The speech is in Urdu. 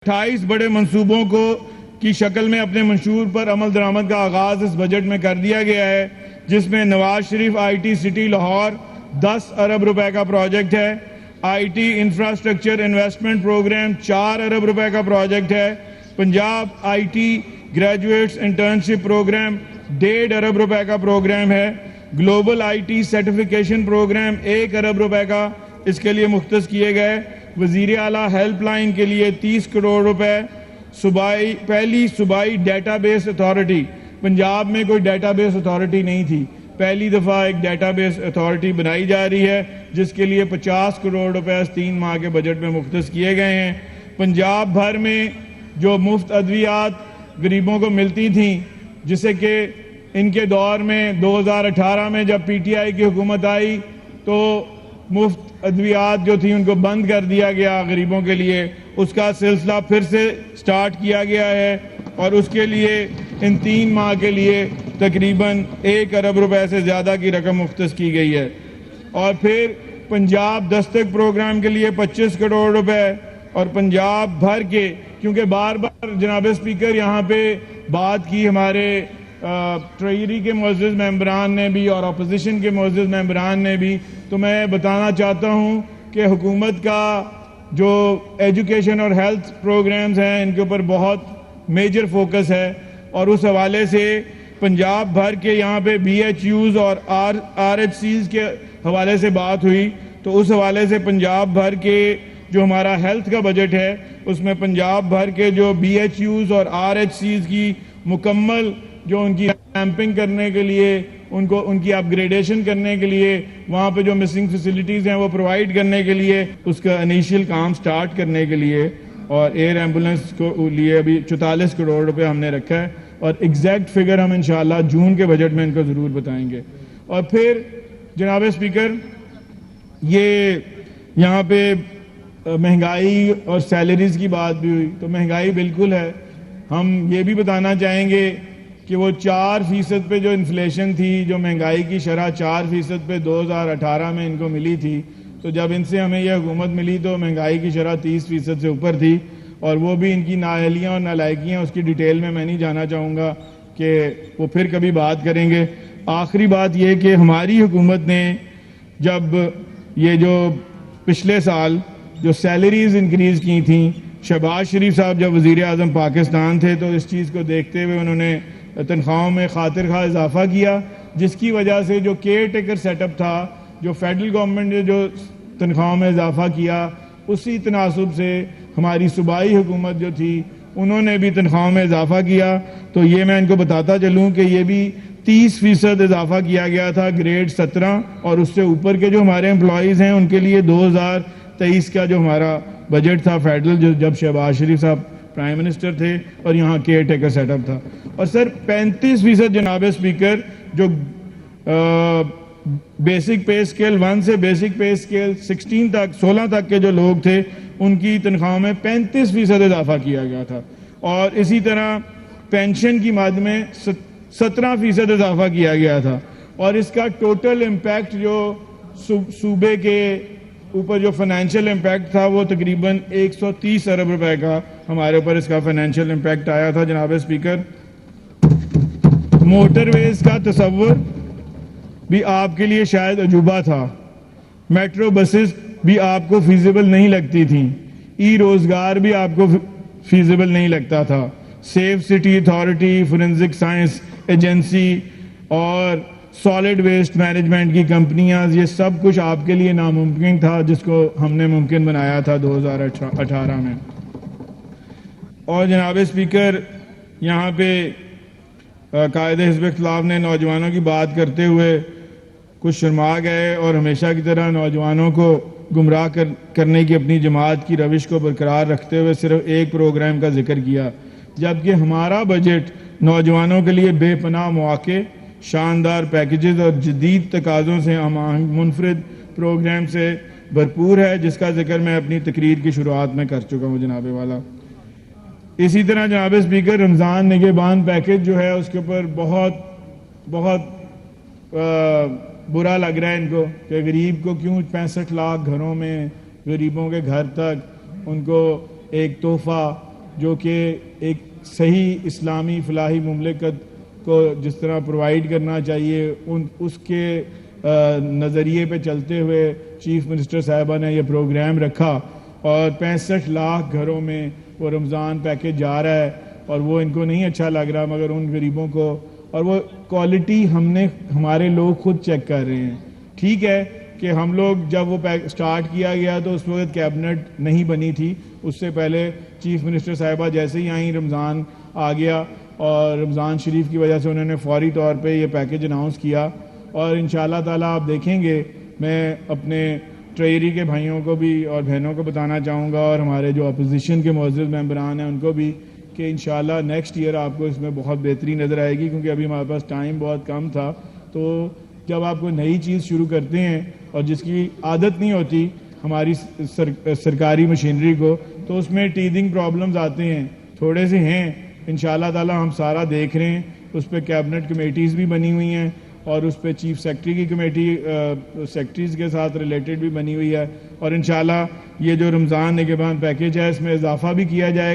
28 بڑے منصوبوں کو کی شکل میں اپنے منشور پر عمل درآمد کا آغاز اس بجٹ میں کر دیا گیا ہے، جس میں Nawaz Sharif I T city Lahore 10 ارب روپے کا پروجیکٹ ہے، I T infrastructure investment program 4 ارب روپے کا پروجیکٹ ہے، Punjab I T graduates internship program 1.5 ارب روپے کا پروگرام ہے، global I T certification program 1 ارب روپے کا اس کے لیے مختص کیے گئے، وزیر اعلیٰ ہیلپ لائن کے لیے 30 کروڑ روپے، پہلی صوبائی ڈیٹا بیس اتھارٹی، پنجاب میں کوئی ڈیٹا بیس اتھارٹی نہیں تھی، پہلی دفعہ ایک ڈیٹا بیس اتھارٹی بنائی جا رہی ہے جس کے لیے 50 کروڑ روپے 3 ماہ کے بجٹ میں مختص کیے گئے ہیں۔ پنجاب بھر میں جو مفت ادویات غریبوں کو ملتی تھیں، جسے کہ ان کے دور میں 2018 میں جب پی ٹی آئی کی حکومت آئی تو مفت ادویات جو تھیں ان کو بند کر دیا گیا غریبوں کے لیے، اس کا سلسلہ پھر سے سٹارٹ کیا گیا ہے اور اس کے لیے ان 3 ماہ کے لیے تقریباً 1 ارب روپے سے زیادہ کی رقم مختص کی گئی ہے۔ اور پھر پنجاب دستک پروگرام کے لیے 25 کروڑ روپے، اور پنجاب بھر کے، کیونکہ بار بار جناب اسپیکر یہاں پہ بات کی ہمارے ٹریجری کے معزز ممبران نے بھی اور اپوزیشن کے معزز ممبران نے بھی، تو میں بتانا چاہتا ہوں کہ حکومت کا جو ایجوکیشن اور ہیلتھ پروگرامز ہیں ان کے اوپر بہت میجر فوکس ہے، اور اس حوالے سے پنجاب بھر کے یہاں پہ بی ایچ یوز اور آر ایچ سیز کے حوالے سے بات ہوئی، تو اس حوالے سے پنجاب بھر کے جو ہمارا ہیلتھ کا بجٹ ہے اس میں پنجاب بھر کے جو بی ایچ یوز اور آر ایچ سیز کی مکمل جو ان کی ریمپنگ کرنے کے لیے، ان کی اپ گریڈیشن کرنے کے لیے، وہاں پہ جو مسنگ فیسلٹیز ہیں وہ پرووائڈ کرنے کے لیے، اس کا انیشیل کام سٹارٹ کرنے کے لیے، اور ایئر ایمبولنس کو لیے ابھی 44 کروڑ روپے ہم نے رکھا ہے، اور ایگزیکٹ فگر ہم انشاءاللہ جون کے بجٹ میں ان کو ضرور بتائیں گے۔ اور پھر جناب اسپیکر، یہ یہاں پہ مہنگائی اور سیلریز کی بات بھی ہوئی، تو مہنگائی بالکل ہے، ہم یہ بھی بتانا چاہیں گے کہ وہ 4% پہ جو انفلیشن تھی، جو مہنگائی کی شرح 4% پہ 2018 میں ان کو ملی تھی، تو جب ان سے ہمیں یہ حکومت ملی تو مہنگائی کی شرح 30% سے اوپر تھی، اور وہ بھی ان کی نااہلیاں اور نالائکیاں، اس کی ڈیٹیل میں نہیں جانا چاہوں گا کہ وہ پھر کبھی بات کریں گے۔ آخری بات یہ کہ ہماری حکومت نے جب یہ جو پچھلے سال جو سیلریز انکریز کی تھیں، شہباز شریف صاحب جب وزیر اعظم پاکستان تھے تو اس چیز کو دیکھتے ہوئے انہوں نے تنخواہوں میں خاطر خواہ اضافہ کیا، جس کی وجہ سے جو کیئر ٹیکر سیٹ اپ تھا، جو فیڈرل گورنمنٹ نے جو تنخواہوں میں اضافہ کیا، اسی تناسب سے ہماری صوبائی حکومت جو تھی انہوں نے بھی تنخواہوں میں اضافہ کیا۔ تو یہ میں ان کو بتاتا چلوں کہ یہ بھی 30% اضافہ کیا گیا تھا گریڈ 17 اور اس سے اوپر کے جو ہمارے امپلائیز ہیں ان کے لیے 2023 کا جو ہمارا بجٹ تھا فیڈرل، جب شہباز شریف صاحب پرائم منسٹر تھے اور یہاں کیئر ٹیکر سیٹ اپ تھا، اور سر 35% جناب اسپیکر جو بیسک پے اسکیل 1 سے بیسک پے اسکیل 16 تک کے جو لوگ تھے ان کی تنخواہوں میں 35% اضافہ کیا گیا تھا، اور اسی طرح پینشن کی مد میں 17% اضافہ کیا گیا تھا، اور اس کا ٹوٹل امپیکٹ جو صوبے کے اوپر جو فائنینشیل امپیکٹ تھا وہ تقریباً 130 ارب روپے کا ہمارے اوپر اس کا فائنینشیل امپیکٹ آیا تھا۔ جناب اسپیکر، موٹر ویز کا تصور بھی آپ کے لیے شاید عجوبہ تھا، میٹرو بسز بھی آپ کو فیزیبل نہیں لگتی تھیں، ای روزگار بھی آپ کو فیزیبل نہیں لگتا تھا، safe city authority, forensic science agency اور سالڈ ویسٹ مینجمنٹ کی کمپنیاں، یہ سب کچھ آپ کے لیے ناممکن تھا جس کو ہم نے ممکن بنایا تھا 2018 میں۔ اور جناب اسپیکر، یہاں پہ قائد حزب اختلاف نے نوجوانوں کی بات کرتے ہوئے کچھ شرما گئے اور ہمیشہ کی طرح نوجوانوں کو گمراہ کرنے کی اپنی جماعت کی روش کو برقرار رکھتے ہوئے صرف ایک پروگرام کا ذکر کیا، جبکہ ہمارا بجٹ نوجوانوں کے لیے بے پناہ مواقع، شاندار پیکیجز اور جدید تقاضوں سے ہم آہنگ منفرد پروگرام سے بھرپور ہے، جس کا ذکر میں اپنی تقریر کی شروعات میں کر چکا ہوں جناب والا۔ اسی طرح جناب اسپیکر، رمضان نگہبان پیکیج جو ہے اس کے اوپر بہت برا لگ رہا ہے ان کو کہ غریب کو کیوں 65 لاکھ گھروں میں غریبوں کے گھر تک ان کو ایک تحفہ جو کہ ایک صحیح اسلامی فلاحی مملکت کو جس طرح پرووائڈ کرنا چاہیے اس کے نظریے پہ چلتے ہوئے چیف منسٹر صاحبہ نے یہ پروگرام رکھا اور 65 لاکھ گھروں میں وہ رمضان پیکیج جا رہا ہے اور وہ ان کو نہیں اچھا لگ رہا مگر ان غریبوں کو، اور وہ کوالٹی ہمارے لوگ خود چیک کر رہے ہیں۔ ٹھیک ہے کہ ہم لوگ جب وہ سٹارٹ کیا گیا تو اس وقت کیبنٹ نہیں بنی تھی، اس سے پہلے چیف منسٹر صاحبہ جیسے ہی آئیں رمضان آ گیا اور رمضان شریف کی وجہ سے انہوں نے فوری طور پہ یہ پیکیج اناؤنس کیا، اور انشاءاللہ تعالیٰ آپ دیکھیں گے میں اپنے ٹریری کے بھائیوں کو بھی اور بہنوں کو بتانا چاہوں گا اور ہمارے جو اپوزیشن کے معزز ممبران ہیں ان کو بھی کہ انشاءاللہ نیکسٹ ایئر آپ کو اس میں بہت بہتری نظر آئے گی، کیونکہ ابھی ہمارے پاس ٹائم بہت کم تھا۔ تو جب آپ کوئی نئی چیز شروع کرتے ہیں اور جس کی عادت نہیں ہوتی ہماری سرکاری مشینری کو، تو اس میں ٹیدنگ پرابلمز آتے ہیں، تھوڑے سے ہیں، انشاءاللہ تعالی ہم سارا دیکھ رہے ہیں۔ اس پہ کیبنٹ کمیٹیز بھی بنی ہوئی ہیں اور اس پہ چیف سیکرٹری کی کمیٹی سیکرٹریز کے ساتھ ریلیٹڈ بھی بنی ہوئی ہے، اور انشاءاللہ یہ جو رمضان نگہبان پیکیج ہے اس میں اضافہ بھی کیا جائے